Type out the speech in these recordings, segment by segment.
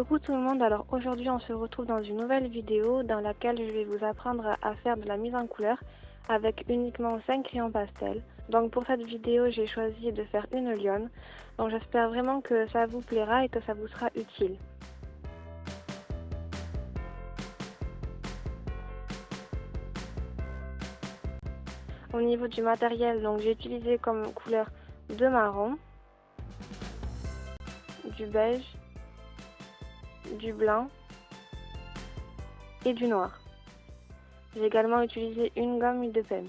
Coucou tout le monde, alors aujourd'hui on se retrouve dans une nouvelle vidéo dans laquelle je vais vous apprendre à faire de la mise en couleur avec uniquement 5 crayons pastel. Donc pour cette vidéo j'ai choisi de faire une lionne, donc j'espère vraiment que ça vous plaira et que ça vous sera utile. Au niveau du matériel, donc j'ai utilisé comme couleur de marron, du beige, du blanc et du noir. J'ai également utilisé une gomme huile de pêche.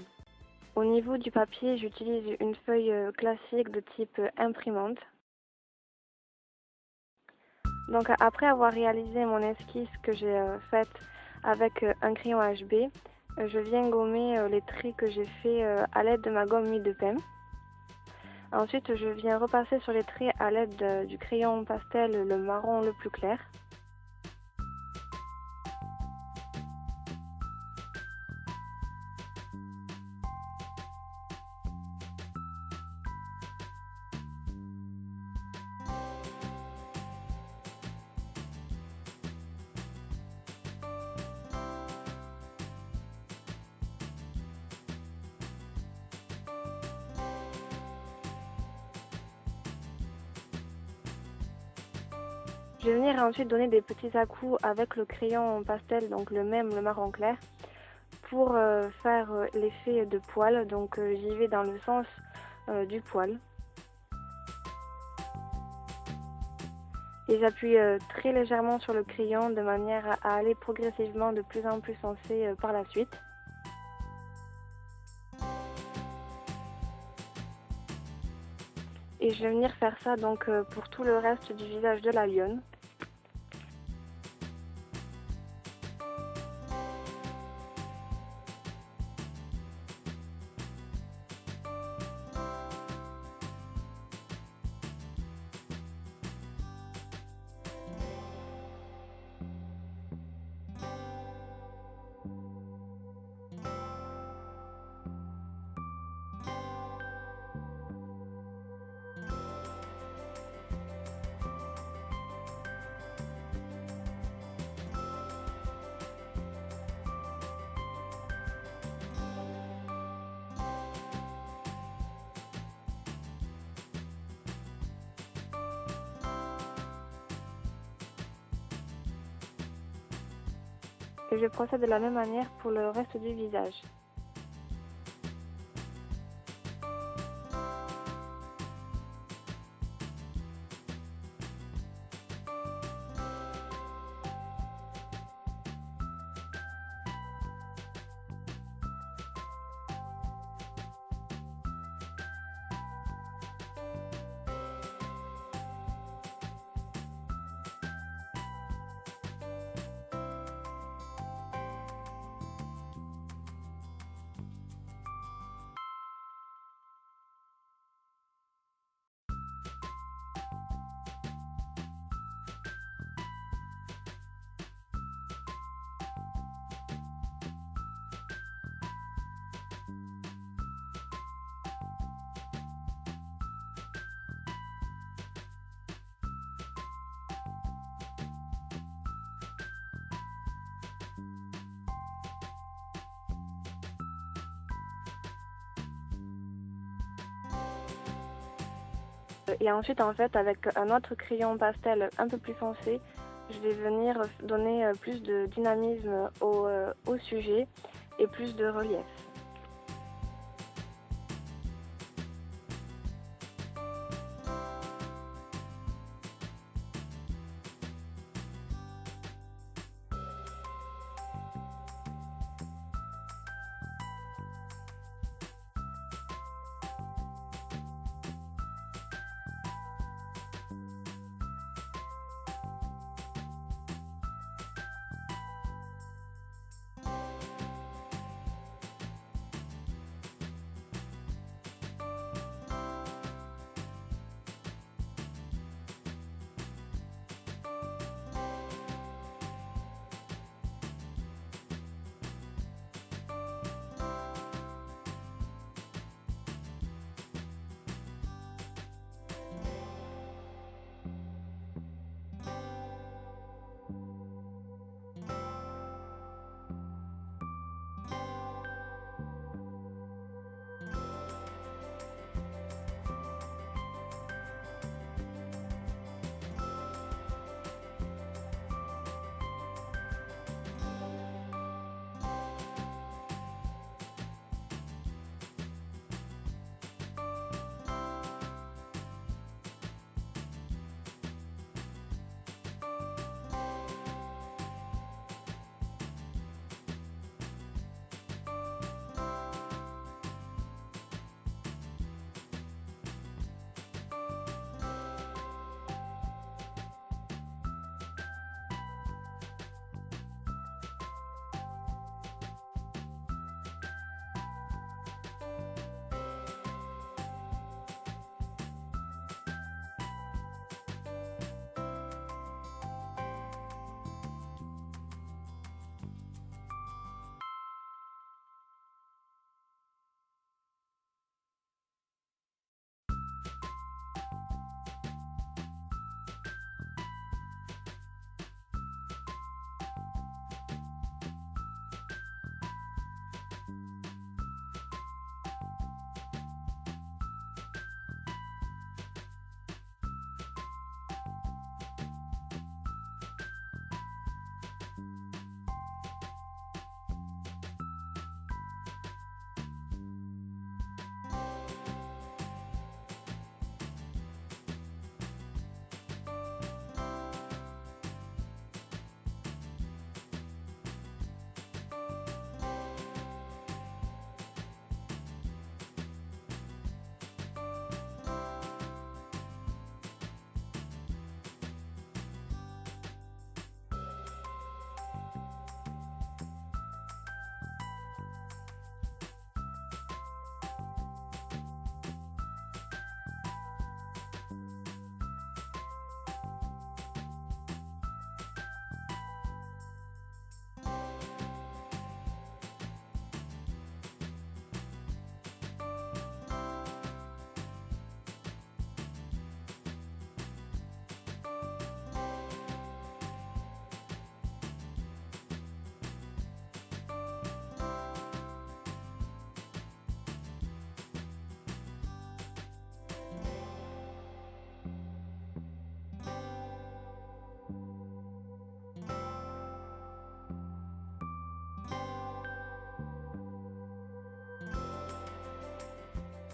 Au niveau du papier, j'utilise une feuille classique de type imprimante. Donc après avoir réalisé mon esquisse que j'ai faite avec un crayon HB, je viens gommer les traits que j'ai fait à l'aide de ma gomme huile de pêche. Ensuite, je viens repasser sur les traits à l'aide du crayon pastel, le marron le plus clair. Je vais venir ensuite donner des petits à-coups avec le crayon pastel, donc le marron clair, pour faire l'effet de poil. Donc j'y vais dans le sens du poil. Et j'appuie très légèrement sur le crayon de manière à aller progressivement de plus en plus foncé par la suite. Et je vais venir faire ça donc pour tout le reste du visage de la lionne. Et je procède de la même manière pour le reste du visage. Et ensuite, en fait, avec un autre crayon pastel un peu plus foncé, je vais venir donner plus de dynamisme au sujet et plus de relief.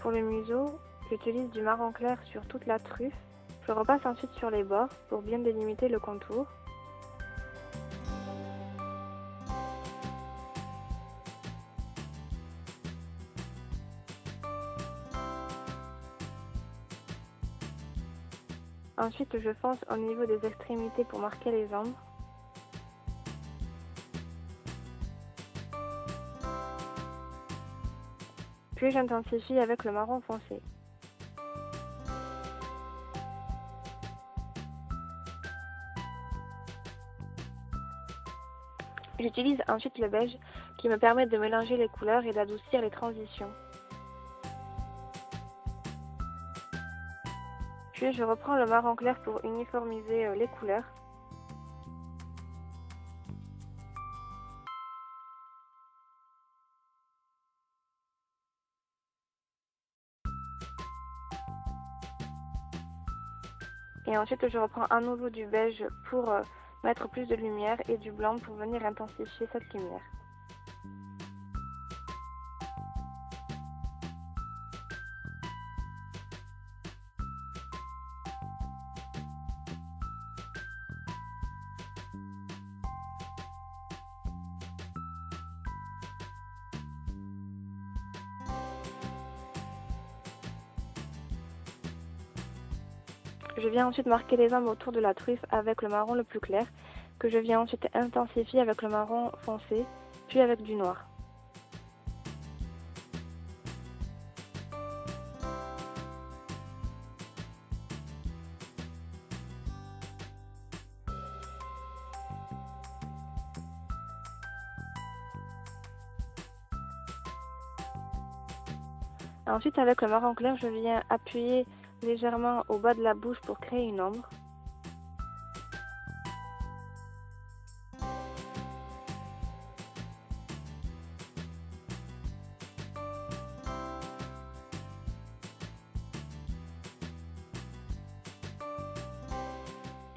Pour le museau, j'utilise du marron clair sur toute la truffe. Je repasse ensuite sur les bords pour bien délimiter le contour. Ensuite, je fonce au niveau des extrémités pour marquer les ombres. Puis j'intensifie avec le marron foncé. J'utilise ensuite le beige qui me permet de mélanger les couleurs et d'adoucir les transitions. Puis je reprends le marron clair pour uniformiser les couleurs. Et ensuite je reprends à nouveau du beige pour mettre plus de lumière et du blanc pour venir intensifier cette lumière. Je viens ensuite marquer les ombres autour de la truffe avec le marron le plus clair, que je viens ensuite intensifier avec le marron foncé, puis avec du noir. Ensuite, avec le marron clair, je viens appuyer légèrement au bas de la bouche pour créer une ombre.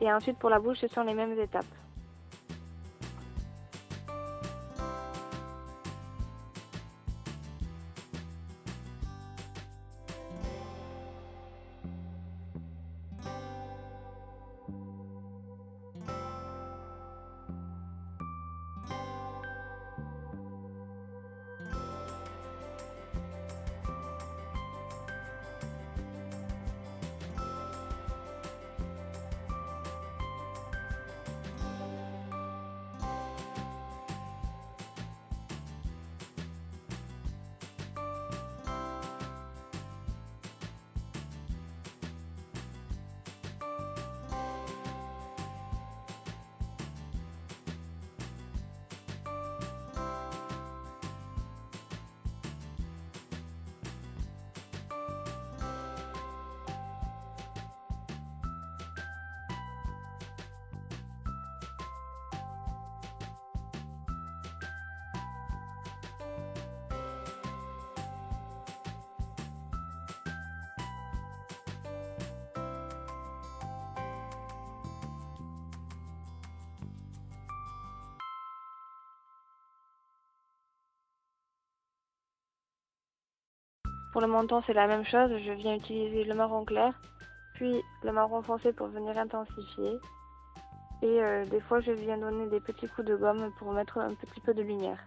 Et ensuite, pour la bouche, ce sont les mêmes étapes. Pour le menton, c'est la même chose, je viens utiliser le marron clair, puis le marron foncé pour venir intensifier. Et des fois, je viens donner des petits coups de gomme pour mettre un petit peu de lumière.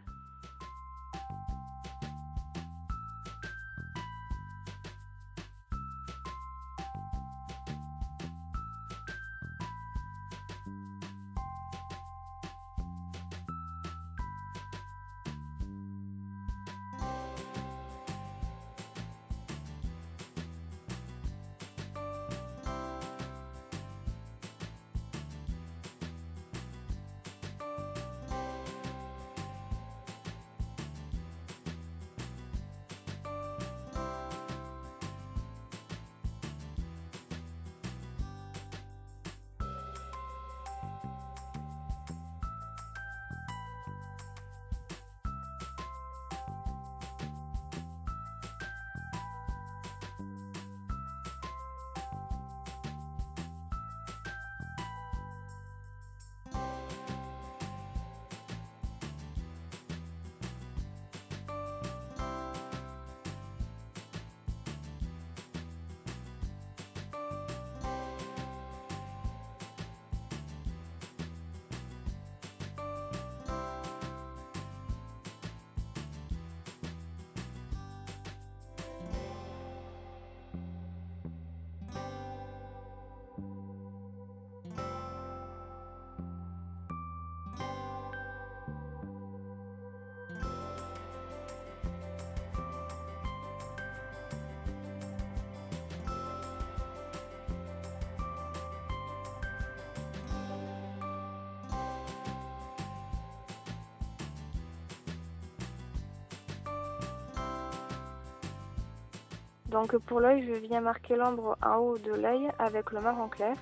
Donc pour l'œil, je viens marquer l'ombre en haut de l'œil avec le marron clair,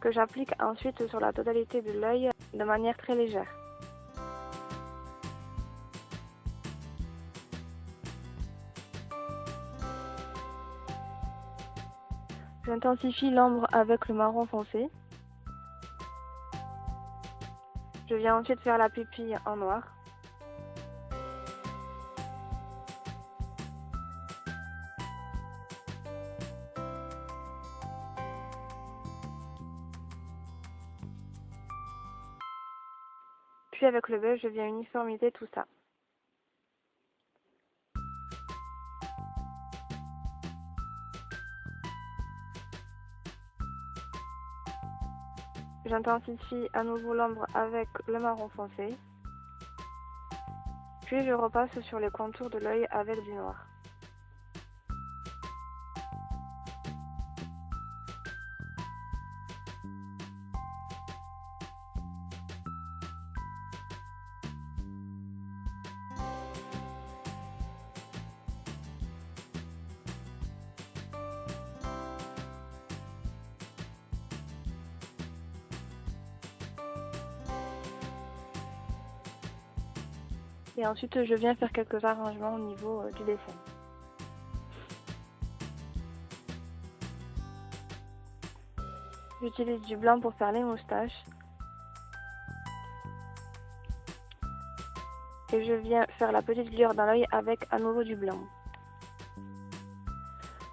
que j'applique ensuite sur la totalité de l'œil de manière très légère. J'intensifie l'ombre avec le marron foncé. Je viens ensuite faire la pupille en noir. Puis avec le beige, je viens uniformiser tout ça. J'intensifie à nouveau l'ombre avec le marron foncé. Puis je repasse sur les contours de l'œil avec du noir. Et ensuite, je viens faire quelques arrangements au niveau du dessin. J'utilise du blanc pour faire les moustaches. Et je viens faire la petite lueur dans l'œil avec à nouveau du blanc.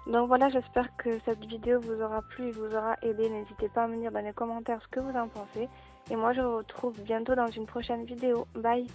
Donc voilà, j'espère que cette vidéo vous aura plu et vous aura aidé. N'hésitez pas à me dire dans les commentaires ce que vous en pensez. Et moi, je vous retrouve bientôt dans une prochaine vidéo. Bye!